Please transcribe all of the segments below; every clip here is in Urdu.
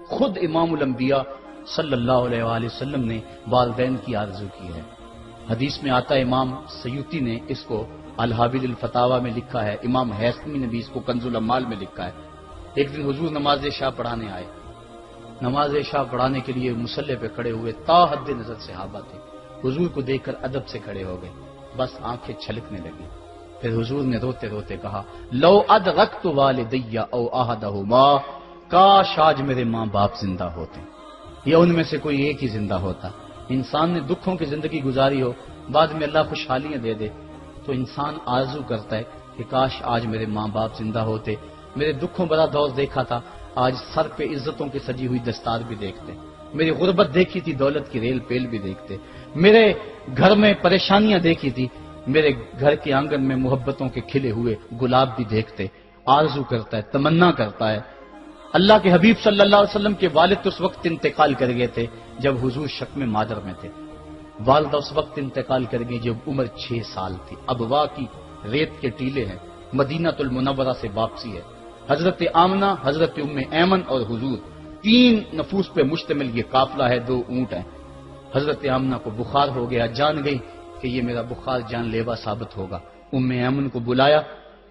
خود امام الانبیاء صلی اللہ علیہ وآلہ وسلم نے والدین کی آرزو کی ہے۔ حدیث میں آتا ہے، امام سیوطی نے اس کو الحابل الفتاوی میں لکھا ہے، امام حیثمی نے بھی اس کو کنز الاموال میں لکھا ہے۔ ایک دن حضور نماز عشاء پڑھانے آئے، نماز عشاء پڑھانے کے لیے مصلی پہ کھڑے ہوئے، تا حد نظر صحابہ تھے، حضور کو دیکھ کر ادب سے کھڑے ہو گئے، بس آنکھیں چھلکنے لگی۔ پھر حضور نے روتے روتے کہا، لو ادرکت والدی او احدہما، کاش آج میرے ماں باپ زندہ ہوتے، یا ان میں سے کوئی ایک ہی زندہ ہوتا۔ انسان نے دکھوں کی زندگی گزاری ہو، بعد میں اللہ خوشحالیاں دے دے، تو انسان آرزو کرتا ہے کہ کاش آج میرے ماں باپ زندہ ہوتے، میرے دکھوں بڑا دور دیکھا تھا، آج سر پہ عزتوں کی سجی ہوئی دستار بھی دیکھتے، میری غربت دیکھی تھی، دولت کی ریل پیل بھی دیکھتے، میرے گھر میں پریشانیاں دیکھی تھی، میرے گھر کے آنگن میں محبتوں کے کھلے ہوئے گلاب بھی دیکھتے۔ آرزو کرتا ہے، تمنا کرتا ہے۔ اللہ کے حبیب صلی اللہ علیہ وسلم کے والد اس وقت انتقال کر گئے تھے جب حضور شکم مادر میں تھے، والدہ اس وقت انتقال کر گئی جب عمر 6 سال تھی۔ ابوا کی ریت کے ٹیلے ہیں، مدینہ المنورہ سے واپسی ہے، حضرت آمنہ، حضرت ام ایمن اور حضور، 3 نفوس پہ مشتمل یہ قافلہ ہے، 2 اونٹ ہیں۔ حضرت آمنہ کو بخار ہو گیا، جان گئی کہ یہ میرا بخار جان لیوا ثابت ہوگا۔ ام ایمن کو بلایا،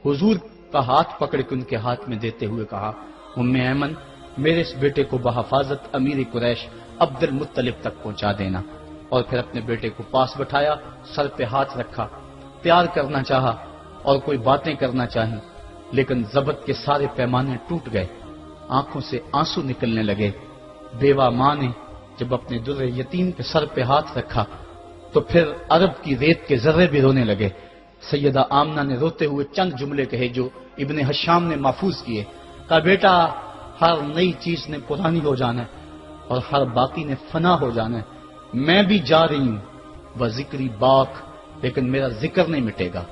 حضور کا ہاتھ پکڑ کے ان کے ہاتھ میں دیتے ہوئے کہا، ام ایمن، میرے اس بیٹے کو بحفاظت امیر قریش عبد المطلب تک پہنچا دینا۔ اور پھر اپنے بیٹے کو پاس بٹھایا، سر پہ ہاتھ رکھا، پیار کرنا چاہا اور کوئی باتیں کرنا چاہیں، لیکن ضبط کے سارے پیمانے ٹوٹ گئے، آنکھوں سے آنسو نکلنے لگے۔ بیوہ ماں نے جب اپنے در یتیم کے سر پہ ہاتھ رکھا تو پھر عرب کی ریت کے ذرے بھی رونے لگے۔ سیدہ آمنہ نے روتے ہوئے چند جملے کہے جو ابن حشام نے محفوظ کیے، کہا، بیٹا، ہر نئی چیز نے پرانی ہو جانا ہے اور ہر باقی نے فنا ہو جانا ہے، میں بھی جا رہی ہوں، وہ ذکری باق، لیکن میرا ذکر نہیں مٹے گا،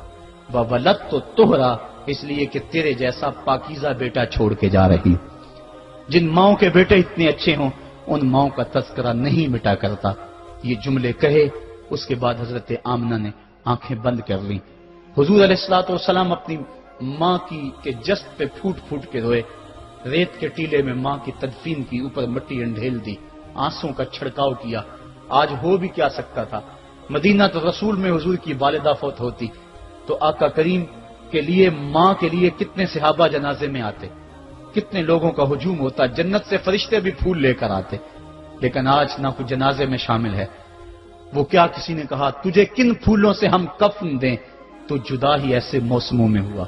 وہ ولد تو تہرا، اس لیے کہ تیرے جیسا پاکیزہ بیٹا چھوڑ کے جا رہی ہوں۔ جن ماؤں کے بیٹے اتنے اچھے ہوں ان ماؤں کا تذکرہ نہیں مٹا کرتا۔ یہ جملے کہے، اس کے بعد حضرت آمنہ نے آنکھیں بند کر لیں۔ حضور علیہ الصلوۃ والسلام اپنی ماں کی کے جسد پہ پھوٹ پھوٹ کے روئے، ریت کے ٹیلے میں ماں کی تدفین کی، اوپر مٹی انڈھیل دی، آنسوں کا چھڑکاؤ کیا۔ آج ہو بھی کیا سکتا تھا، مدینہ تو رسول میں حضور کی والدہ فوت ہوتی تو آقا کریم کے لیے، ماں کے لیے کتنے صحابہ جنازے میں آتے، کتنے لوگوں کا ہجوم ہوتا، جنت سے فرشتے بھی پھول لے کر آتے، لیکن آج نہ کوئی جنازے میں شامل ہے۔ وہ کیا کسی نے کہا، تجھے کن پھولوں سے ہم کفن دیں، تو جدا ہی ایسے موسموں میں ہوا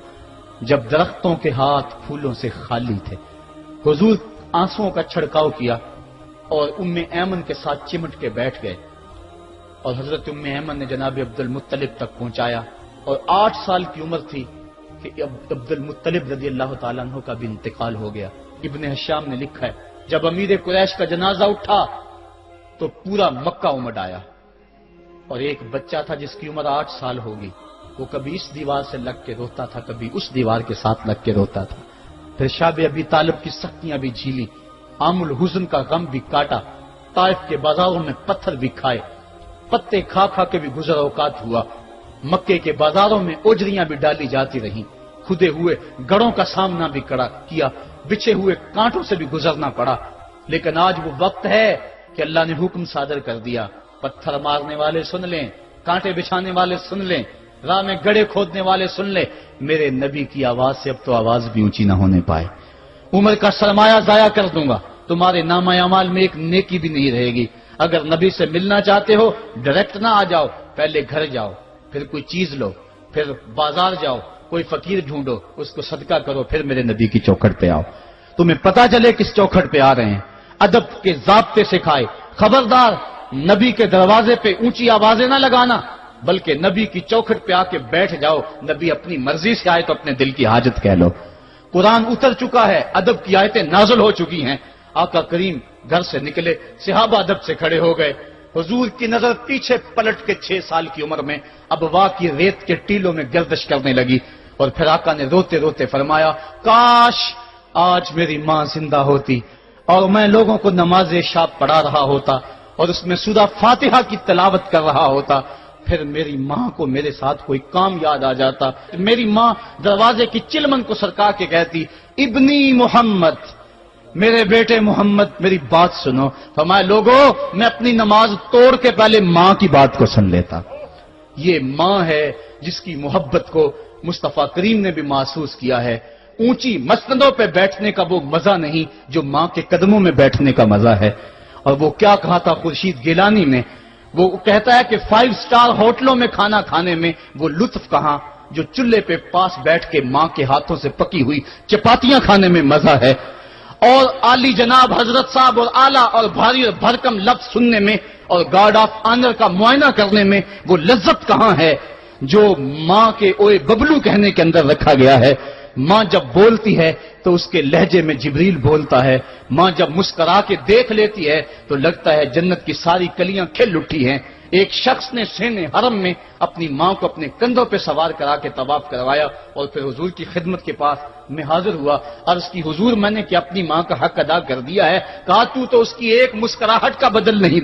جب درختوں کے ہاتھ پھولوں سے خالی تھے۔ حضور آنسوؤں کا چھڑکاؤ کیا اور ام ایمن کے ساتھ چمٹ کے بیٹھ گئے، اور حضرت ام ایمن نے جناب عبد المطلب تک پہنچایا، اور 8 سال کی عمر تھی کہ عبد المطلب رضی اللہ تعالیٰ عنہ کا بھی انتقال ہو گیا۔ ابن حشام نے لکھا ہے، جب امیر قریش کا جنازہ اٹھا تو پورا مکہ امڈ آیا، اور ایک بچہ تھا جس کی عمر 8 سال ہوگی، وہ کبھی اس دیوار سے لگ کے روتا تھا، کبھی اس دیوار کے ساتھ لگ کے روتا تھا۔ پھر شاب ابی طالب کی سختیاں بھی جھیلی، عام الحزن کا غم بھی کاٹا، طائف کے بازاروں میں پتھر بھی کھائے، پتے کھا کھا کے بھی گزر اوقات ہوا، مکے کے بازاروں میں اوجریاں بھی ڈالی جاتی رہیں، کھدے ہوئے گڑوں کا سامنا بھی کیا، بچھے ہوئے کانٹوں سے بھی گزرنا پڑا۔ لیکن آج وہ وقت ہے کہ اللہ نے حکم صادر کر دیا، پتھر مارنے والے سن لیں، کانٹے بچھانے والے سن لیں، راہ میں گڑھے کھودنے والے سن لیں، میرے نبی کی آواز سے اب تو آواز بھی اونچی نہ ہونے پائے۔ عمر کا سرمایہ ضائع کر دوں گا، تمہارے نامہ اعمال میں ایک نیکی بھی نہیں رہے گی۔ اگر نبی سے ملنا چاہتے ہو ڈائریکٹ نہ آ جاؤ، پہلے گھر جاؤ، پھر کوئی چیز لو، پھر بازار جاؤ، کوئی فقیر ڈھونڈو، اس کو صدقہ کرو، پھر میرے نبی کی چوکھٹ پہ آؤ، تمہیں پتا چلے کس چوکھٹ پہ آ رہے ہیں۔ ادب کے ضابطے سکھائے، خبردار نبی کے دروازے پہ اونچی آوازیں نہ لگانا، بلکہ نبی کی چوکھٹ پہ آ کے بیٹھ جاؤ، نبی اپنی مرضی سے آئے تو اپنے دل کی حاجت کہہ لو۔ قرآن اتر چکا ہے، ادب کی آیتیں نازل ہو چکی ہیں، آقا کریم گھر سے نکلے، صحابہ ادب سے کھڑے ہو گئے، حضور کی نظر پیچھے پلٹ کے 6 سال کی عمر میں ابوا کی ریت کے ٹیلوں میں گردش کرنے لگی، اور پھر آقا نے روتے روتے فرمایا، کاش آج میری ماں زندہ ہوتی اور میں لوگوں کو نماز عشاء پڑھا رہا ہوتا اور اس میں سورہ فاتحہ کی تلاوت کر رہا ہوتا، پھر میری ماں کو میرے ساتھ کوئی کام یاد آ جاتا، میری ماں دروازے کی چلمن کو سرکا کے کہتی، ابنی محمد، میرے بیٹے محمد میری بات سنو. فرمایا لوگوں میں اپنی نماز توڑ کے پہلے ماں کی بات کو سن لیتا. یہ ماں ہے جس کی محبت کو مصطفیٰ کریم نے بھی محسوس کیا ہے. اونچی مسندوں پہ بیٹھنے کا وہ مزہ نہیں جو ماں کے قدموں میں بیٹھنے کا مزہ ہے. اور وہ کیا کہا تھا خورشید گیلانی نے, وہ کہتا ہے کہ 5 اسٹار ہوٹلوں میں کھانا کھانے میں وہ لطف کہاں جو چولہے پہ پاس بیٹھ کے ماں کے ہاتھوں سے پکی ہوئی چپاتیاں کھانے میں مزہ ہے. اور عالی جناب حضرت صاحب اور اعلیٰ اور بھاری اور بھرکم لفظ سننے میں اور گارڈ آف آنر کا معائنہ کرنے میں وہ لذت کہاں ہے جو ماں کے اوئے ببلو کہنے کے اندر رکھا گیا ہے. ماں جب بولتی ہے تو اس کے لہجے میں جبریل بولتا ہے. ماں جب مسکرا کے دیکھ لیتی ہے تو لگتا ہے جنت کی ساری کلیاں کھل اٹھی ہیں. ایک شخص نے سین حرم میں اپنی ماں کو اپنے کندھوں پہ سوار کرا کے طواف کروایا اور پھر حضور کی خدمت کے پاس میں حاضر ہوا. عرض کی حضور میں نے کہ اپنی ماں کا حق ادا کر دیا ہے. کہا تو اس کی ایک مسکراہٹ کا بدل نہیں